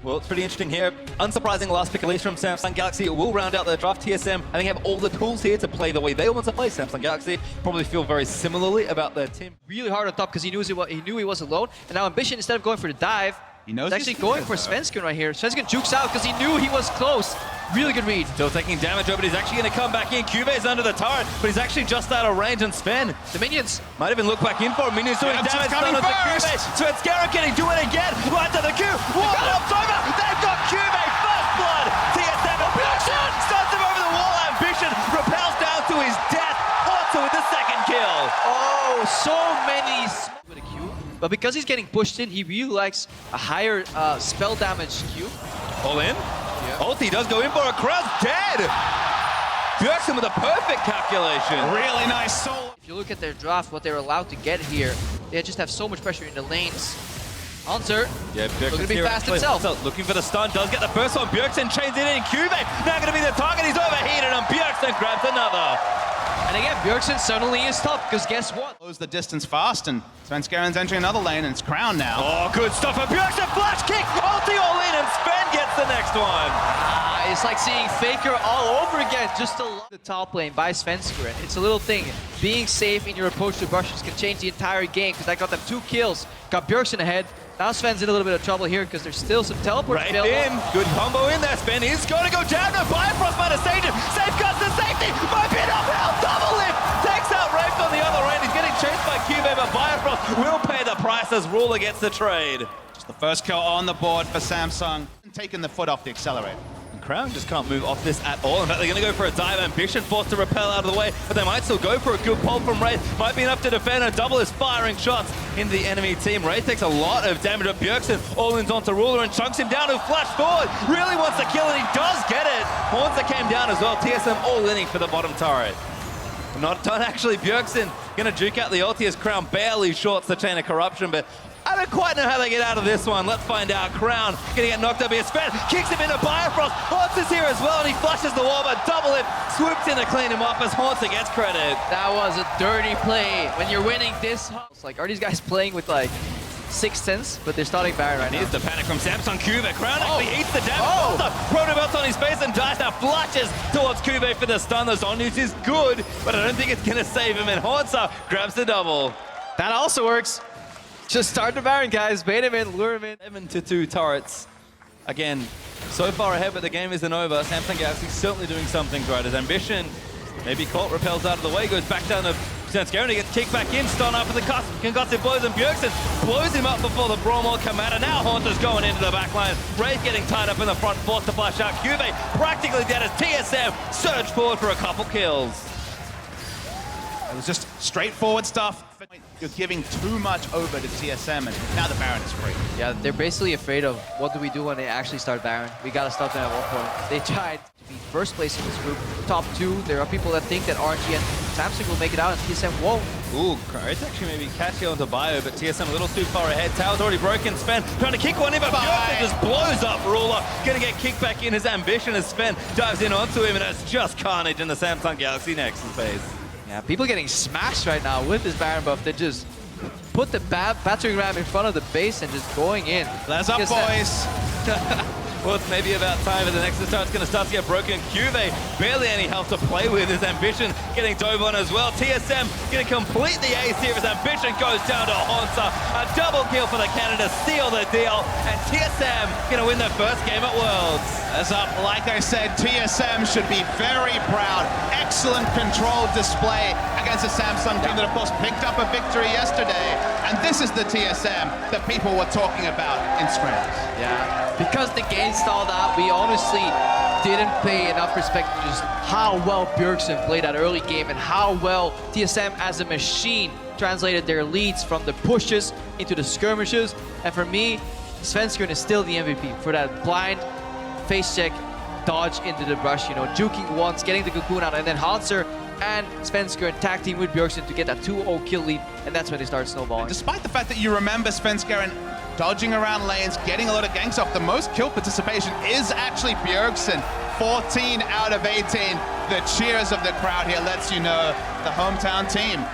Well, it's pretty interesting here. Unsurprising last pick, at least from Samsung Galaxy. It will round out their draft. TSM, I think, have all the tools here to play the way they want to play. Samsung Galaxy probably feel very similarly about their team. Really hard on top because he knew he was alone. And now Ambition, instead of going for the dive, he's actually going for Svenskeren right here. Svenskeren jukes out because he knew he was close. Really good read. Still taking damage, but he's actually going to come back in. Cuve's under the turret, but he's actually just out of range. And Sven, the minions might even look back in for him. Minions doing damage. Coming first. Svenskeren, can he do it again? Right to the Q. Wall ups over. They've got Cuve. First blood. TSM starts him over the wall. Ambition repels down to his death. Horta with the second kill. Oh, so many with a Q. But because he's getting pushed in, he really likes a higher spell damage Q. All in. Yeah. Ulti does go in for a crowd's dead. Bjergsen with a perfect calculation. Really nice soul. If you look at their draft, what they're allowed to get here, they just have so much pressure in the lanes. Hunter, yeah, looking to be fast himself. Looking for the stun, does get the first one. Bjergsen chains it in. Cuve now going to be the target. He's overheated, and Bjergsen grabs another. And again, Bjergsen suddenly is tough, because guess what? Close the distance fast, and Svenskeren's entering another lane, and it's Crown now. Oh, good stuff for Bjergsen. Flash kick, ulti all in, and Sven gets the next one. It's like seeing Faker all over again, just to the top lane by Svenskeren. It's a little thing. Being safe in your approach to brushes can change the entire game, because I got them 2 kills, got Bjergsen ahead. Now Sven's in a little bit of trouble here because there's still some teleports available. In. Good combo in there. Sven is going to go down. No Bifrost might have saved him. Safeguards the safety. Might be an uphill double lift. Takes out Rafe on the other end. He's getting chased by Cuve, but Bifrost will pay the price as Ruler gets the trade. Just the first kill on the board for Samsung. Taking the foot off the accelerator. Crown just can't move off this at all. In fact, they're going to go for a dive. Ambition forced to repel out of the way, but they might still go for a good pull from Wraith. Might be enough to defend, and double is firing shots into the enemy team. Wraith takes a lot of damage, but Bjergsen all-ins onto Ruler and chunks him down, who flash forward. Really wants to kill, and he does get it. Hornza came down as well. TSM all-inning for the bottom turret. Not done, actually. Bjergsen going to juke out the ulti as Crown barely shorts the chain of corruption, but I don't quite know how they get out of this one. Let's find out. Crown gonna get knocked up here. Sven kicks him into Bifrost. Hornza's here as well, and he flushes the wall, but double it swoops in to clean him up as Hornza gets credit. That was a dirty play. When you're winning this, it's like, are these guys playing with like 6th sense? But they're starting Baron right now. Here's the panic from Samsung. Cuve. Crown actually eats the damage. Proto belts on his face, and dies now flushes towards Cuve for the stun. The zone use is good, but I don't think it's gonna save him, and Hornza grabs the double. That also works. Just start the Baron, guys. Bait him in, lure him in. 7-2 turrets. Again, so far ahead, but the game isn't over. Samsung Galaxy certainly doing something right. As Ambition maybe caught, repels out of the way, goes back down to Svenskeren. He gets kicked back in, stun up for the concussive blows, and Bjergsen blows him up before the Brawl will come out. And now Hornza's going into the back line. Wraith getting tied up in the front, forced to flash out. Cuve practically dead as TSM surge forward for a couple kills. It was just straightforward stuff. You're giving too much over to TSM, and now the Baron is free. Yeah, they're basically afraid of what do we do when they actually start Baron. We gotta stop them at one point. They tried to be first place in this group, top 2. There are people that think that RNG and Samsung will make it out, and TSM won't. Ooh, it's actually maybe catching onto Bio, but TSM a little too far ahead. Tower's already broken. Sven trying to kick one in, but Bjergsen just blows up Ruler. Gonna get kicked back in. His Ambition as Sven dives in onto him, and it's just carnage in the Samsung Galaxy Nexus phase. Yeah, people getting smashed right now with this Baron buff. They just put the battering ram in front of the base and just going in. That's up, boys. Well, it's maybe about time for the Nexus turret's going to start to get broken. Cuve, barely any health to play with. His Ambition getting dove on as well. TSM going to complete the ace here. His Ambition goes down to Hornza. A double kill for the Canada, seal the deal. And TSM going to win their first game at Worlds. As up, like I said, TSM should be very proud. Excellent controlled display against a Samsung team that, of course, picked up a victory yesterday. And this is the TSM that people were talking about in scrims. Yeah, because the game stalled out, we honestly didn't pay enough respect to just how well Bjergsen played that early game and how well TSM as a machine translated their leads from the pushes into the skirmishes. And for me, Svenskeren is still the MVP for that blind face check dodge into the brush, you know, juking once, getting the cocoon out, and then Hanser and Svenskeren tag team with Bjergsen to get that 2-0 kill lead, and that's when they start snowballing. And despite the fact that you remember Svenskeren dodging around lanes, getting a lot of ganks off, the most kill participation is actually Bjergsen. 14 out of 18. The cheers of the crowd here lets you know the hometown team.